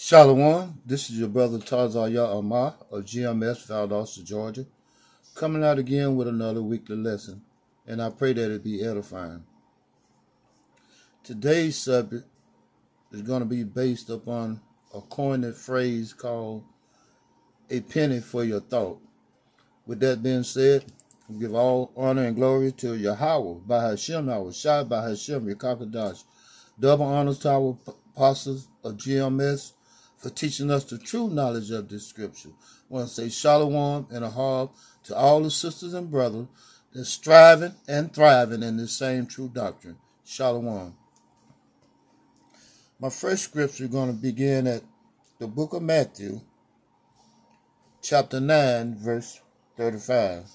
Shalom, this is your brother Tarzaya Amar of GMS, Valdosta, Georgia, coming out again with another weekly lesson, and I pray that it be edifying. Today's subject is going to be based upon a coined phrase called a penny for your thought. With that being said, we give all honor and glory to Yahweh, by Hashem, our Shai, by Hashem, Yakakadash. Double honors to our apostles of GMS for teaching us the true knowledge of this scripture. I want to say shalom and ahab to all the sisters and brothers that's striving and thriving in this same true doctrine. Shalom. My first scripture is going to begin at the book of Matthew, chapter 9, verse 35.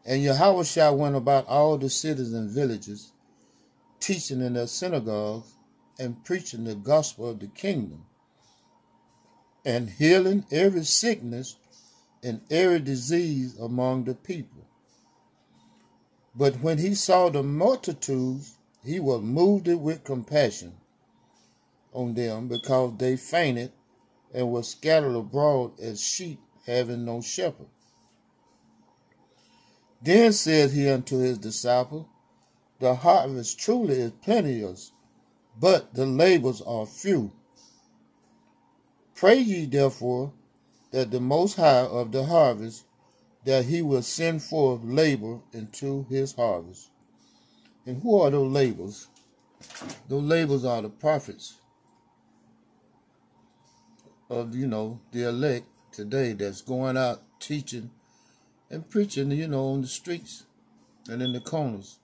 And Yahushua went about all the cities and villages, teaching in their synagogues and preaching the gospel of the kingdom, and healing every sickness and every disease among the people. But when he saw the multitudes, he was moved with compassion on them, because they fainted and were scattered abroad as sheep having no shepherd. Then said he unto his disciples, the harvest truly is plenteous, but the labors are few. Pray ye therefore that the Most High of the harvest, that he will send forth labor into his harvest. And who are those labors? Those labors are the prophets of, the elect today that's going out teaching and preaching, on the streets and in the corners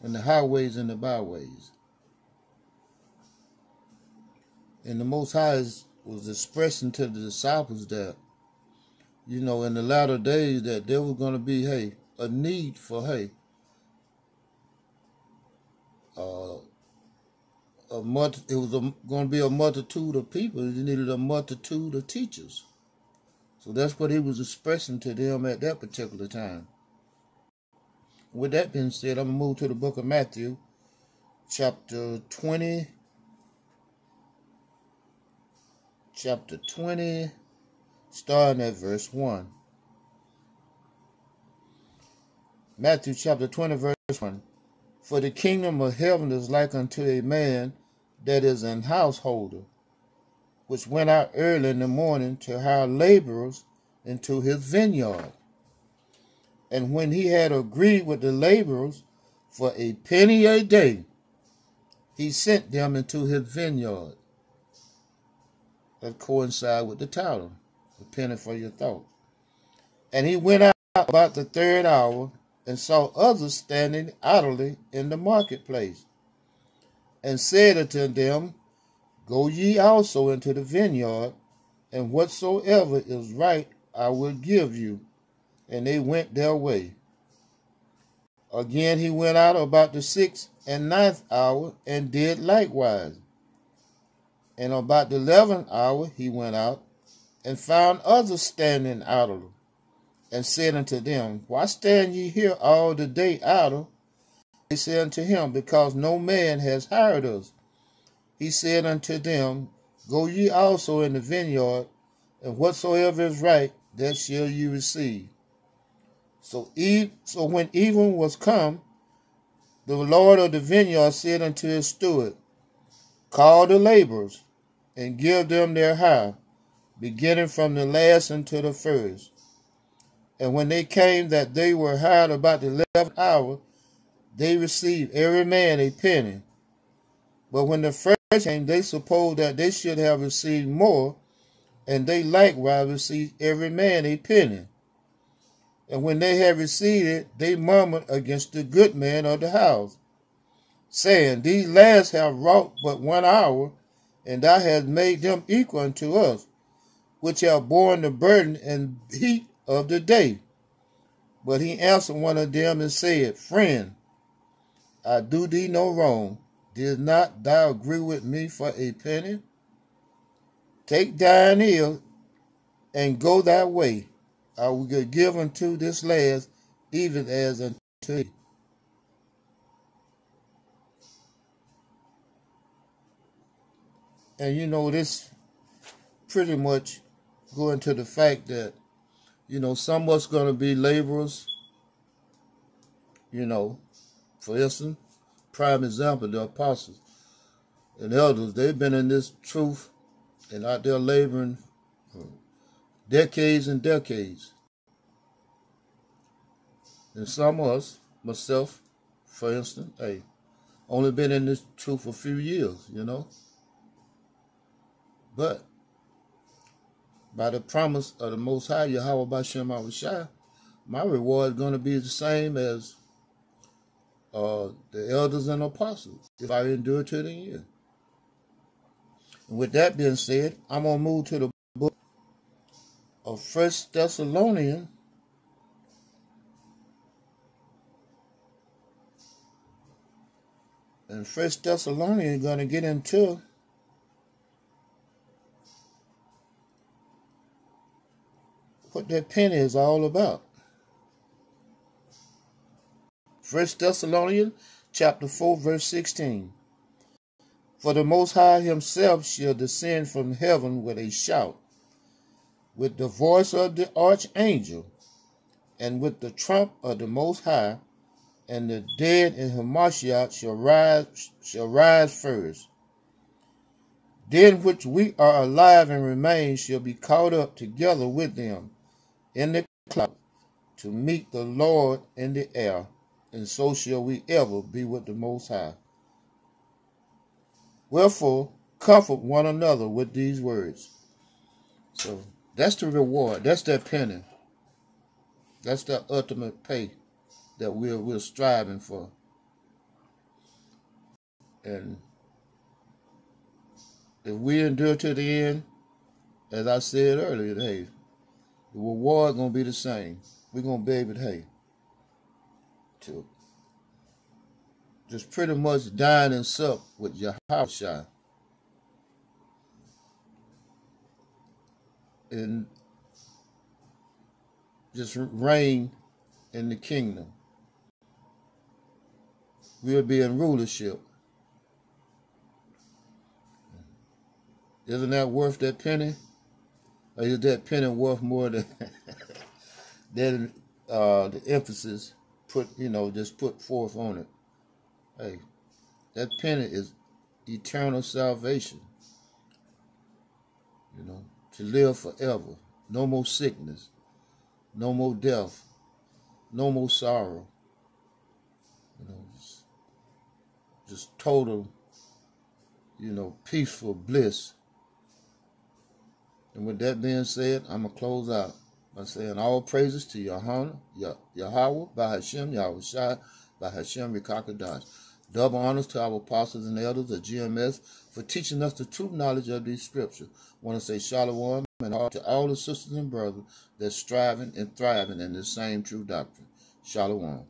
and the highways and the byways. And the Most High was expressing to the disciples that, in the latter days that there was going to be, a need for, it was going to be a multitude of people. You needed a multitude of teachers. So that's what he was expressing to them at that particular time. With that being said, I'm going to move to the book of Matthew, chapter 20, starting at verse 1. Matthew chapter 20, verse 1. For the kingdom of heaven is like unto a man that is an householder, which went out early in the morning to hire laborers into his vineyard. And when he had agreed with the laborers for a penny a day, he sent them into his vineyard. That coincides with the title, a penny for your thought. And he went out about the third hour and saw others standing idly in the marketplace, and said unto them, Go ye also into the vineyard, and whatsoever is right I will give you. And they went their way. Again he went out about the 6th and 9th hour, and did likewise. And about the 11th hour he went out, and found others standing idle, and said unto them, Why stand ye here all the day idle? They said unto him, Because no man has hired us. He said unto them, Go ye also in the vineyard, and whatsoever is right, that shall ye receive. So when even was come, the Lord of the vineyard said unto his steward, Call the laborers, and give them their hire, beginning from the last unto the first. And when they came that they were hired about the 11th hour, they received every man a penny. But when the first came, they supposed that they should have received more, and they likewise received every man a penny. And when they had received it, they murmured against the good man of the house, saying, These last have wrought but 1 hour, and thou hast made them equal unto us, which have borne the burden and heat of the day. But he answered one of them and said, Friend, I do thee no wrong. Did not thou agree with me for a penny? Take thine ear and go thy way. I will give unto this last even as unto thee. And you know, this pretty much going to the fact that, you know, some of us going to be laborers, you know. For instance, prime example, the apostles and elders, they've been in this truth and out there laboring for decades and decades. And some of us, myself, for instance, hey, only been in this truth for a few years, you know. But by the promise of the Most High, Yahweh B'Shem Yahushua, my reward is going to be the same as the elders and apostles if I endure to the end. And with that being said, I'm going to move to the book of 1 Thessalonians. And 1 Thessalonians is going to get into what that penny is all about. 1 Thessalonians chapter 4, verse 16. For the Most High himself shall descend from heaven with a shout, with the voice of the archangel, and with the trump of the Most High, and the dead in Hamashiach shall rise first. Then which we are alive and remain shall be caught up together with them in the cloud to meet the Lord in the air, and so shall we ever be with the Most High. Wherefore, comfort one another with these words. So that's the reward. That's that penny. That's the ultimate pay that we're striving for. And if we endure to the end, as I said earlier, hey, the reward gonna be the same. We're gonna be able to, hey, to just pretty much dine and sup with Yahushua and just reign in the kingdom. We'll be in rulership. Isn't that worth that penny? Or is that penny worth more than than the emphasis just put forth on it? Hey, that penny is eternal salvation. You know, to live forever. No more sickness. No more death. No more sorrow. You know, just total, peaceful bliss. And with that being said, I'm going to close out by saying all praises to Yahweh, Bahashem, Yahushua, Bahashem, Rekakadash. Double honors to our apostles and elders of GMS for teaching us the true knowledge of these scriptures. I want to say shalom and to all the sisters and brothers that's striving and thriving in the same true doctrine. Shalom.